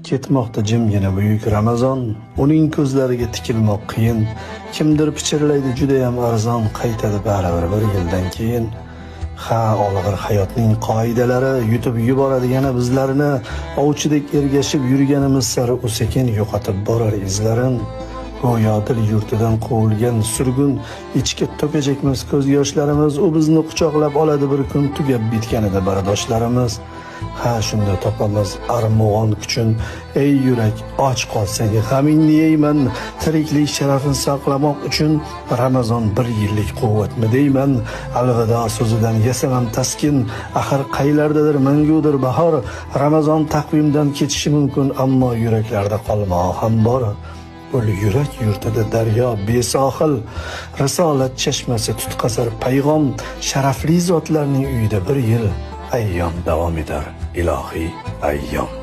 Ketmoqda jimgina buyuk Ramazon, uning ko'zlariga tikilmoq qiyin. Kimdir pichirlaydi judayam arzon, qaytadi baribir bir yildan keyin. Ha, olg'ir hayotning qoidalari yutib yuboradi yana bizlarini, ovchidek ergashib yurganimiz sari u sekin yo'qotib borar izlarin. Go'yo dil yurtidan quvilgan surgun, ichki to'kajakmiz ko'z yoshlarimiz, u bizni quchoqlab oladi bir kun, tugab bitganida bardoshlarimiz. Ha, shunda topamiz armug'on kuchun, ey yurak och qolsang g'amingni yeyman, tiriklik sharafini saqlamoq uchun Ramazon bir yillik quvvatmi deyman. Alvido so'zidan yasamam taskin, axir qaylardadir mangudir bahor. Ramazon taqvimdan ketishi mumkin, ammo yuraklarda qolmog'i ham bor. Ul yurak yurtida daryo besohil, risolat chashmasi tutqazar payg'om, sharafli zotlarning uyida bir yil ayyom davom etar, ilohiy ayyom.